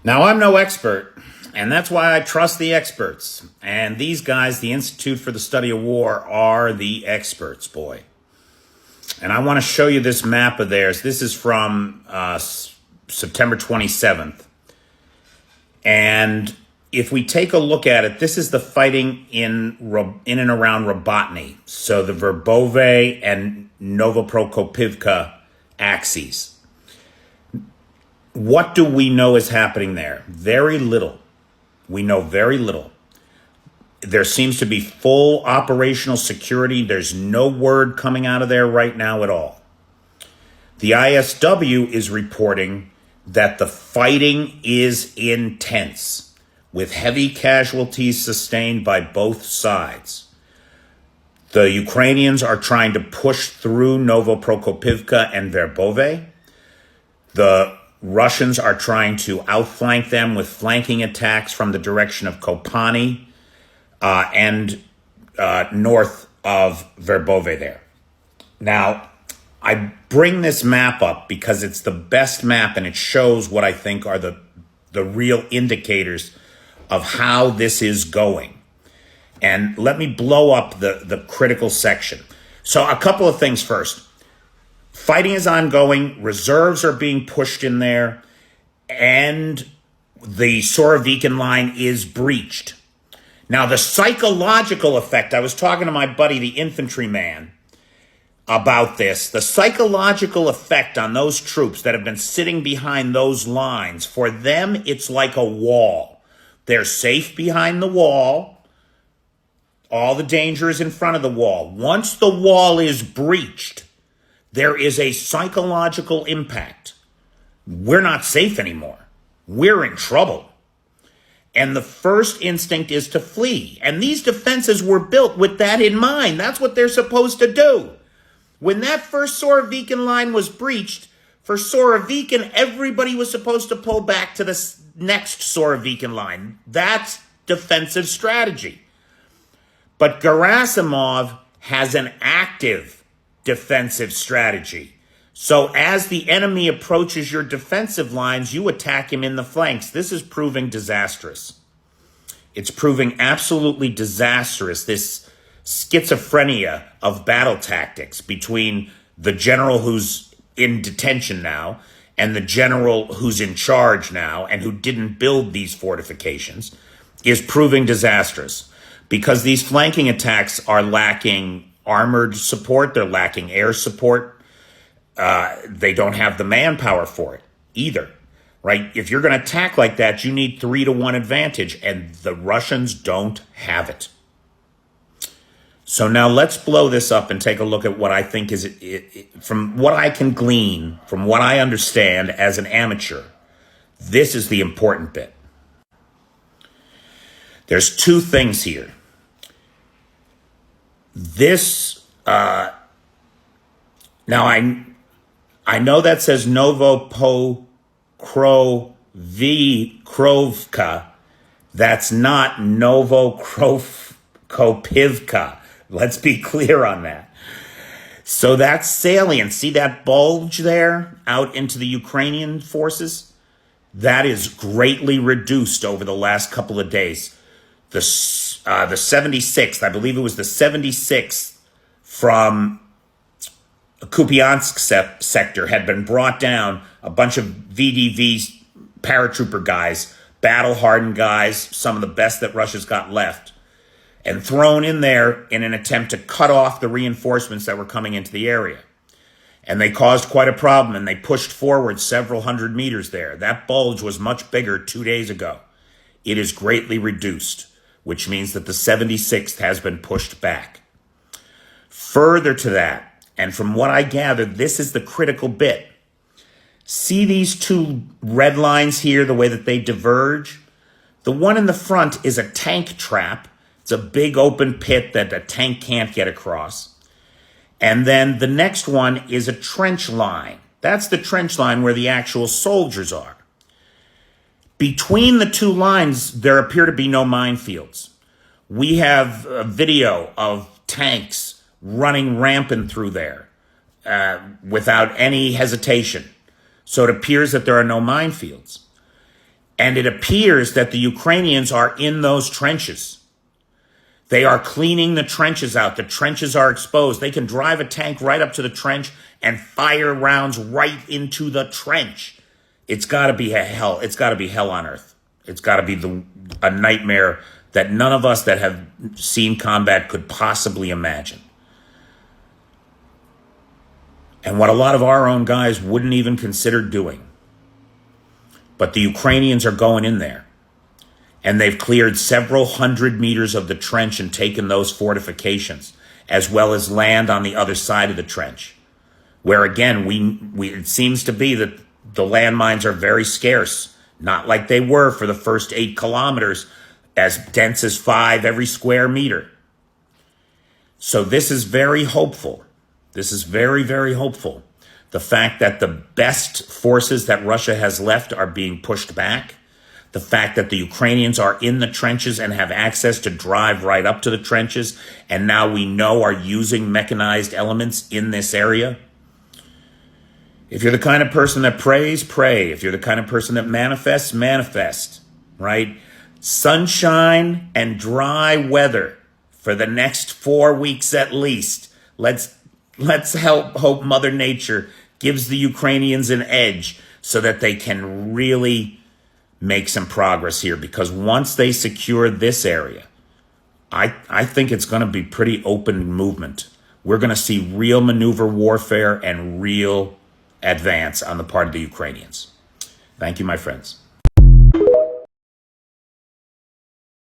Now, I'm no expert, and that's why I trust the experts. And these guys, the Institute for the Study of War, are the experts, boy. And I want to show you this map of theirs. This is from September 27th. And if we take a look at it, this is the fighting in and around Robotyne. So the Verbove and Novoprokopivka axes. What do we know is happening there? Very little. We know very little. There seems to be full operational security. There's no word coming out of there right now at all. The ISW is reporting that the fighting is intense, with heavy casualties sustained by both sides. The Ukrainians are trying to push through Novoprokopivka and Verbove. The Russians are trying to outflank them with flanking attacks from the direction of Kopani and north of Verbove there. Now, I bring this map up because it's the best map and it shows what I think are the real indicators of how this is going. And let me blow up the critical section. So a couple of things first. Fighting is ongoing, reserves are being pushed in there, and the Sorovikin line is breached. Now, the psychological effect, I was talking to my buddy, the infantryman, about this. The psychological effect on those troops that have been sitting behind those lines, for them, it's like a wall. They're safe behind the wall. All the danger is in front of the wall. Once the wall is breached, there is a psychological impact. We're not safe anymore. We're in trouble. And the first instinct is to flee. And these defenses were built with that in mind. That's what they're supposed to do. When that first Sorovikin line was breached, for Sorovikin, everybody was supposed to pull back to the next Sorovikin line. That's defensive strategy. But Gerasimov has an active defensive strategy. So as the enemy approaches your defensive lines, you attack him in the flanks. This is proving disastrous. It's proving absolutely disastrous, this schizophrenia of battle tactics between the general who's in detention now and the general who's in charge now and who didn't build these fortifications is proving disastrous because these flanking attacks are lacking armored support, they're lacking air support. They don't have the manpower for it either, right? If you're going to attack like that, you need 3-to-1 advantage, and the Russians don't have it. So now let's blow this up and take a look at what I think is, from what I can glean, from what I understand as an amateur, this is the important bit. ThereThere's 2 things here. This, now I know that says Novopokrovka. That's not Novokropivka. Let's be clear on that. So that's salient. See that bulge there out into the Ukrainian forces? That is greatly reduced over the last couple of days. The 76th, I believe it was the 76th from Kupiansk sector had been brought down. A bunch of VDV paratrooper guys, battle-hardened guys, some of the best that Russia's got left, and thrown in there in an attempt to cut off the reinforcements that were coming into the area. And they caused quite a problem, and they pushed forward several hundred meters there. That bulge was much bigger 2 days ago. It is greatly reduced, which means that the 76th has been pushed back. Further to that, and from what I gather, this is the critical bit. See these 2 red lines here, the way that they diverge? The one in the front is a tank trap. It's a big open pit that a tank can't get across. And then the next one is a trench line. That's the trench line where the actual soldiers are. Between the 2 lines, there appear to be no minefields. We have a video of tanks running rampant through there without any hesitation. So it appears that there are no minefields. And it appears that the Ukrainians are in those trenches. They are cleaning the trenches out. The trenches are exposed. They can drive a tank right up to the trench and fire rounds right into the trench. It's got to be a hell. It's got to be hell on earth. It's got to be a nightmare that none of us that have seen combat could possibly imagine. And what a lot of our own guys wouldn't even consider doing. But the Ukrainians are going in there. And they've cleared several hundred meters of the trench and taken those fortifications, as well as land on the other side of the trench, where again, it seems to be that the landmines are very scarce, not like they were for the first 8 kilometers, as dense as 5 every square meter. So this is very hopeful. This is very, very hopeful. The fact that the best forces that Russia has left are being pushed back. The fact that the Ukrainians are in the trenches and have access to drive right up to the trenches, and now we know are using mechanized elements in this area. If you're the kind of person that prays, pray. If you're the kind of person that manifests, manifest, right? Sunshine and dry weather for the next 4 weeks at least. Let's hope Mother Nature gives the Ukrainians an edge so that they can really make some progress here, because once they secure this area, I think it's going to be pretty open movement. We're going to see real maneuver warfare and real advance on the part of the Ukrainians. Thank you, my friends.